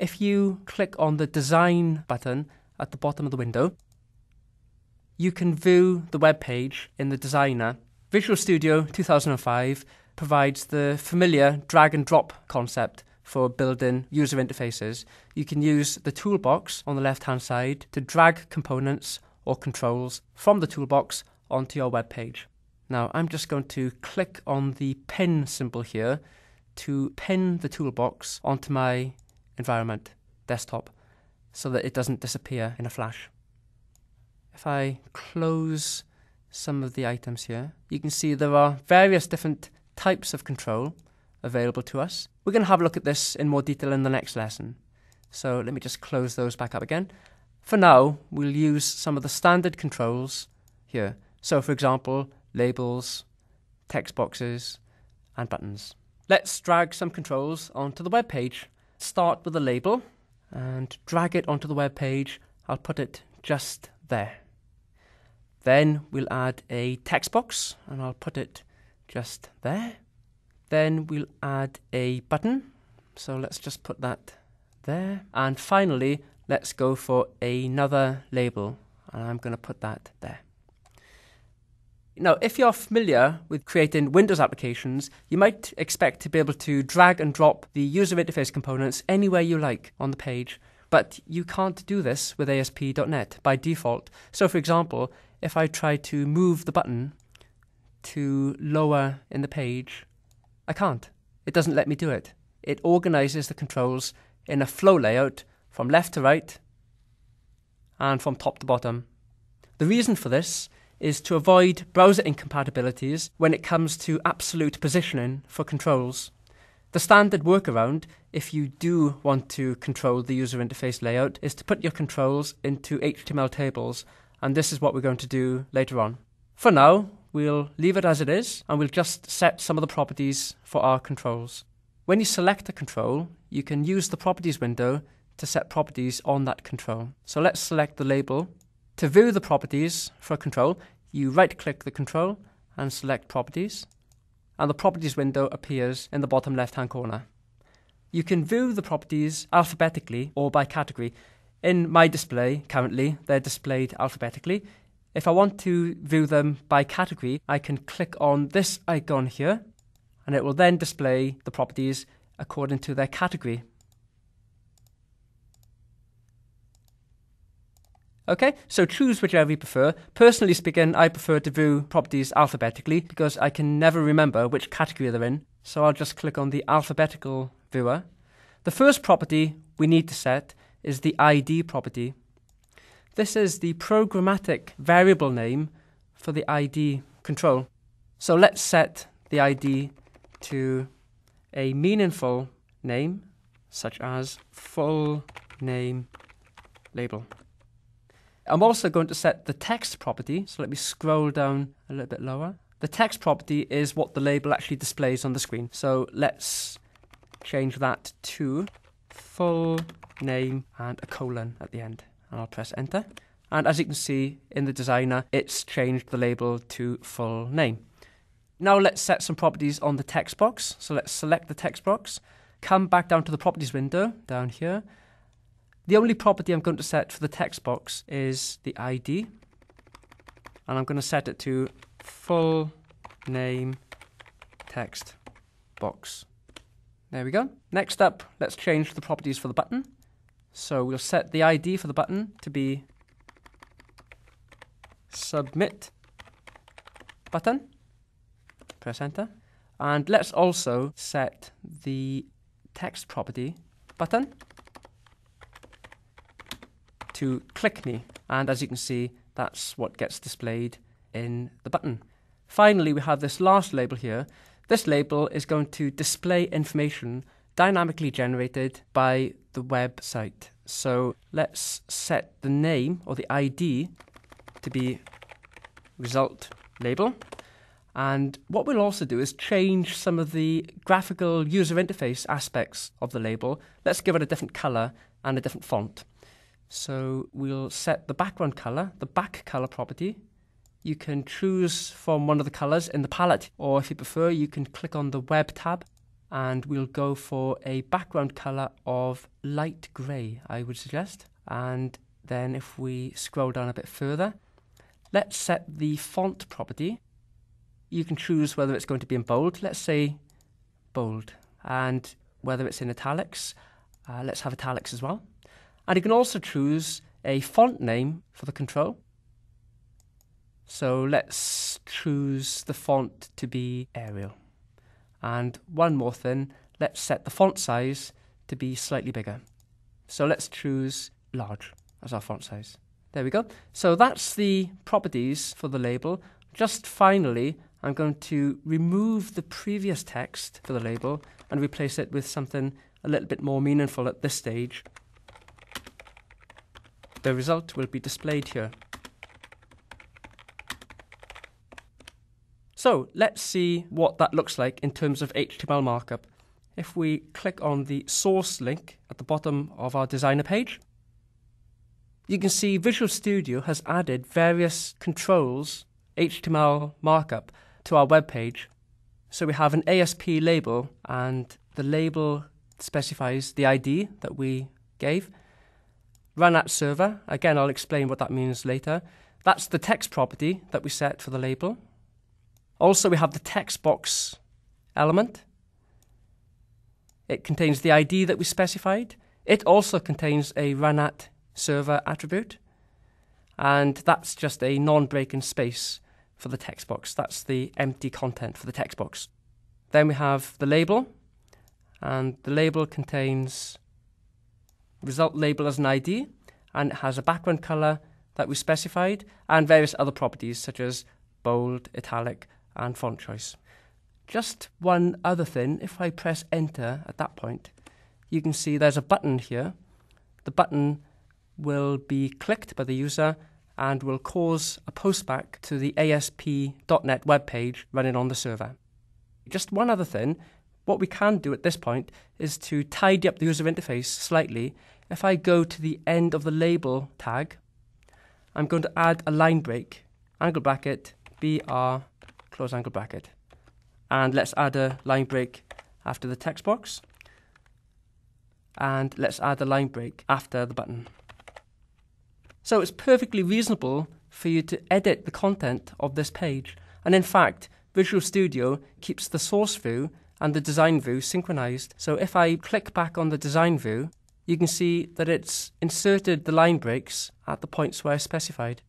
If you click on the Design button at the bottom of the window, you can view the web page in the Designer. Visual Studio 2005 provides the familiar drag and drop concept for building user interfaces. You can use the toolbox on the left-hand side to drag components or controls from the toolbox onto your web page. Now I'm just going to click on the pin symbol here to pin the toolbox onto my environment desktop so that it doesn't disappear in a flash. If I close some of the items here, you can see there are various different types of control available to us. We're going to have a look at this in more detail in the next lesson. So let me just close those back up again. For now, we'll use some of the standard controls here. So for example, labels, text boxes, and buttons. Let's drag some controls onto the web page. Start with a label and drag it onto the web page. I'll put it just there. Then we'll add a text box and I'll put it just there. Then we'll add a button. So let's just put that there. And finally, let's go for another label and I'm going to put that there. Now, if you're familiar with creating Windows applications, you might expect to be able to drag and drop the user interface components anywhere you like on the page, but you can't do this with ASP.NET by default. So for example, if I try to move the button to lower in the page, I can't. It doesn't let me do it. It organizes the controls in a flow layout from left to right and from top to bottom. The reason for this is to avoid browser incompatibilities when it comes to absolute positioning for controls. The standard workaround, if you do want to control the user interface layout, is to put your controls into HTML tables, and this is what we're going to do later on. For now, we'll leave it as it is, and we'll just set some of the properties for our controls. When you select a control, you can use the properties window to set properties on that control. So let's select the label. To view the properties for a control, you right-click the control and select Properties, and the Properties window appears in the bottom left-hand corner. You can view the properties alphabetically or by category. In my display, currently, they're displayed alphabetically. If I want to view them by category, I can click on this icon here, and it will then display the properties according to their category. Okay, so choose whichever you prefer. Personally speaking, I prefer to view properties alphabetically because I can never remember which category they're in. So I'll just click on the alphabetical viewer. The first property we need to set is the ID property. This is the programmatic variable name for the ID control. So let's set the ID to a meaningful name, such as full name label. I'm also going to set the text property, so let me scroll down a little bit lower. The text property is what the label actually displays on the screen. So let's change that to full name and a colon at the end. And I'll press enter. And as you can see in the designer, it's changed the label to full name. Now let's set some properties on the text box. So let's select the text box, come back down to the properties window down here. The only property I'm going to set for the text box is the ID, and I'm going to set it to full name text box. There we go. Next up, let's change the properties for the button. So we'll set the ID for the button to be submit button. Press enter. And let's also set the text property button to click me, and as you can see, that's what gets displayed in the button. Finally, we have this last label here. This label is going to display information dynamically generated by the website. So let's set the name or the ID to be result label. And what we'll also do is change some of the graphical user interface aspects of the label. Let's give it a different color and a different font. So we'll set the background color, the back color property. You can choose from one of the colors in the palette, or if you prefer, you can click on the web tab and we'll go for a background color of light grey, I would suggest. And then if we scroll down a bit further, let's set the font property. You can choose whether it's going to be in bold. Let's say bold. And whether it's in italics. Let's have italics as well. And you can also choose a font name for the control. So let's choose the font to be Arial. And one more thing, let's set the font size to be slightly bigger. So let's choose large as our font size. There we go. So that's the properties for the label. Just finally, I'm going to remove the previous text for the label and replace it with something a little bit more meaningful at this stage. The result will be displayed here. So let's see what that looks like in terms of HTML markup. If we click on the source link at the bottom of our designer page, you can see Visual Studio has added various controls, HTML markup, to our web page. So we have an ASP label, and the label specifies the ID that we gave. Run at server, again I'll explain what that means later. That's the text property that we set for the label. Also we have the text box element. It contains the ID that we specified. It also contains a run at server attribute, and that's just a non-breaking space for the text box. That's the empty content for the text box. Then we have the label, and the label contains result label as an ID, and it has a background color that we specified and various other properties such as bold, italic and font choice. Just one other thing, if I press enter at that point, you can see there's a button here. The button will be clicked by the user and will cause a postback to the ASP.NET web page running on the server. Just one other thing, what we can do at this point is to tidy up the user interface slightly. If I go to the end of the label tag, I'm going to add a line break, angle bracket, BR, close angle bracket. And let's add a line break after the text box. And let's add a line break after the button. So it's perfectly reasonable for you to edit the content of this page. And in fact, Visual Studio keeps the source view and the design view synchronized. So if I click back on the design view, you can see that it's inserted the line breaks at the points where I specified.